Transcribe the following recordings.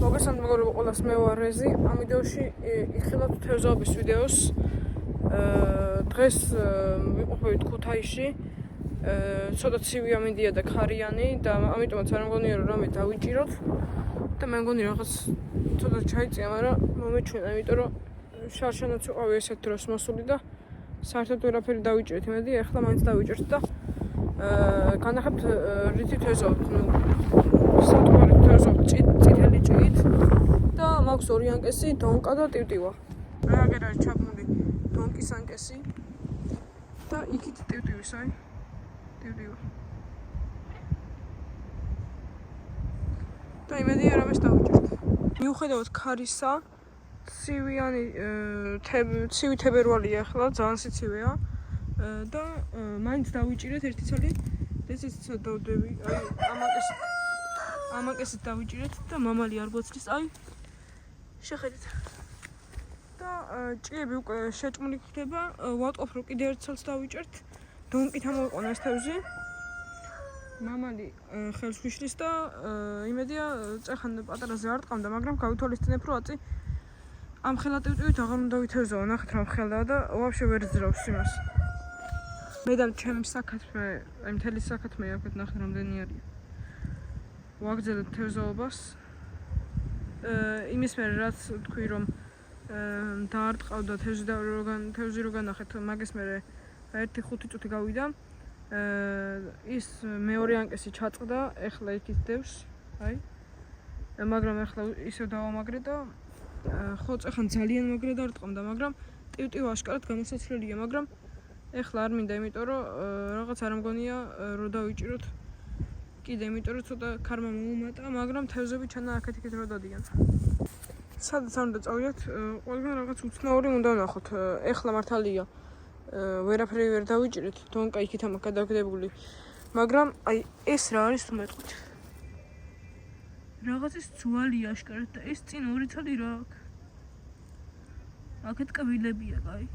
მოგესალმებით მეგობრებო, ყველას მე ვარ რეზი. ამ ვიდეოში იხილავთ თევზაობის ვიდეოს. დღეს ვიყოფებით ქუთაისში. ცოტა ცივია მინდია და ქარიანი და ამიტომაც არ მგონია რომ რამე დავიჭიროთ და მე მგონი რაღაც ცოტა ჩაიწია, მაგრამ მომეჩვენა, იმიტომ რომ შარშანაც ვიყავი ესეთ დროს მოსული და საერთოდ ვერაფერი დავიჭირეთ. იმედი ახლა მაინც დავიჭირთ და განახებთ რითი თევზაობთ. სათვალით თევზაობთ წითელი ჭიით და მაქვს ორი ანკესი, დონკა და ტივტივა. რააგერ არის ჩაბმული დონკის ანკესი და იქით ტივტივის, აი. ტივტივა. და იმედია რამეს დავიჭირთ. მიუხედავად ქარისა, ცივი თებერვალია ახლა, ძალიან სიცივეა და მაინც დავიჭირეთ ერთი ცალი. ესეც დავდები, აი ამ ანკესით დავიჭირეთ და მამალი არ გვაცლის, აი. შეხედეთ. და ჭიები უკვე შეჭმული ხდება, ვატყობ რომ კიდე ერთ ცალს დავიჭერთ. დონკით ამოვიყვანა ეს თევზი. მამალი ხელს ვიშლის და იმედია წეხან პატარაზე არ ტყამდა, მაგრამ გავითვალისწინებ რომ აწი ამ ხელა ტივტივით აღარ უნდა ვითევზაო, ნახეთ რა ხელაა და ვაფშე ვერ ძრავს იმას. მე და ჩემი საქათმე, აი მთელი საქათმე აქეთ ნახეთ რამდენი არის. ვაგრძელებ თევზაობას. იმის მერე რაც თქვი რომ დაარტყავდა თევზი რო განახეთ, მაგის მერე 1-5 წუთი გავიდა. ის მეორე ანკესი ჩაწყდა, ეხლა იქით დევს, აი. მაგრამ ეხლა ისევ დავამაგრე და ხო წეხან ძალიან მაგრა დარტყამდა, მაგრამ ტივტივა აშკარად გამოსაცვლელია, მაგრამ ეხლა არ მინდა, იმიტომ რომ რაღაც არ მგონია რომ დავიჭიროთ. კიდე იმიტომ რომ ცოტა ქარმა მომუმატა, მაგრამ თევზები ჩანა აქეთ-იქით რო დადიან. სადაც არ უნდა წავიდეთ, ყველგან რაღაც უცნაური უნდა ვნახოთ. ეხლა მართალია ვერაფერი ვერ დავიჭირეთ, დონკა იქით ამაქვს გადაგდებული. მაგრამ აი ეს რა არის თუ მეტყვით. რაღაცის ძვალია აშკარად და ეს წინ ორი ცალი რა აქვს. აქეთ კბილებია, აი.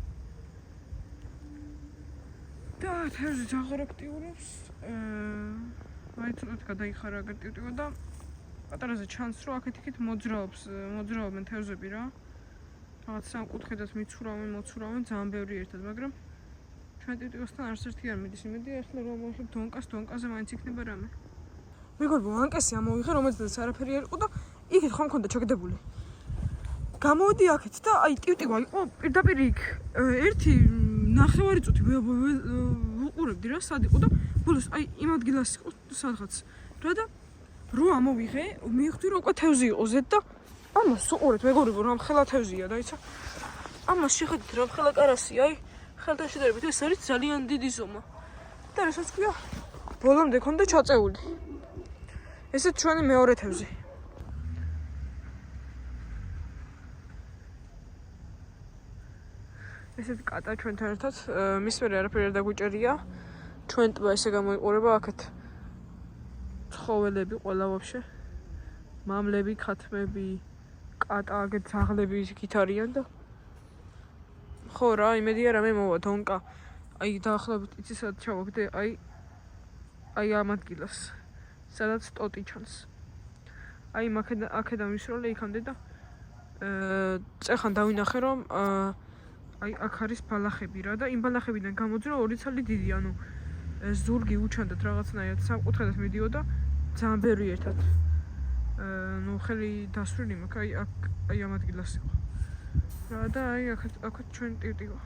და თევზი ძალიან აქტიურობს. აი ცოტა გადაიხარა აგერ ტივტივა და პატარაზე ჩანს რომ აქეთ-იქით მოძრაობენ თევზები რა. რაღაც სამკუთხედად მიცურავენ, მოცურავენ ძალიან ბევრი ერთად, მაგრამ ჩვენ ტივტივასთან არც ერთი არ მიდის. იმედია ახლა რომ მოვიხებ დონკაზე მაინც იქნება რამე. მეგობრებო, ანკესი ამოვიღე, რომელზეც არაფერი არ იყო და იქით ხომ მქონდა ჩაგდებული. გამოვედი აქეთ და აი ტივტივა იყო პირდაპირ იქ. ერთი ნახევარი წუთი ვუყურებდი რა, სად იყო და ბოლოს აი იმ ადგილას იყო სადღაც. რა და რო ამოვიღე, მივხვდი რომ უკვე თევზი იყო ზედ და ამას უყურეთ მეგობრებო, რომ ხელა თევზია, დაიცა. ამას შეხედეთ რომ ხელა კარასია, აი. ხელთან შედარებით ეს არის ძალიან დიდი ზომა. და რასაც ქვია, ბოლომდე ქონდა ჩაწეული. ესეც ჩვენი მეორე თევზი. ესეთ კატა ჩვენთან ერთად, მის მერე არაფერი არ დაგვიჭერია. ჩვენ ტბა ესე გამოიყურება აქეთ. ცხოველები ყველა ვაფშე. მამლები, ქათმები, კატა, აგეთ ძაღლები იქით არიან და ხო რა, იმედია რამე მოვა დონკა. აი დაახლოებით იცი სადაც ჩავაგდე, აი ამ ადგილას. სადაც ტოტი ჩანს. აი აქედან ვისროლე იქამდე და წეხან დავინახე რომ აი აქ არის ბალახები რა და იმ ბალახებიდან გამოძრა ორი ცალი დიდი, ანუ ზურგი უჩანდათ რაღაცნაირად სამკუთხედად მიდიოდა ძალიან ბევრი ერთად. ნუ ხელი დასვრილი მაქვს, აი ამ ადგილას იყო. რა და აი აქეთ ჩვენ ტივტივა.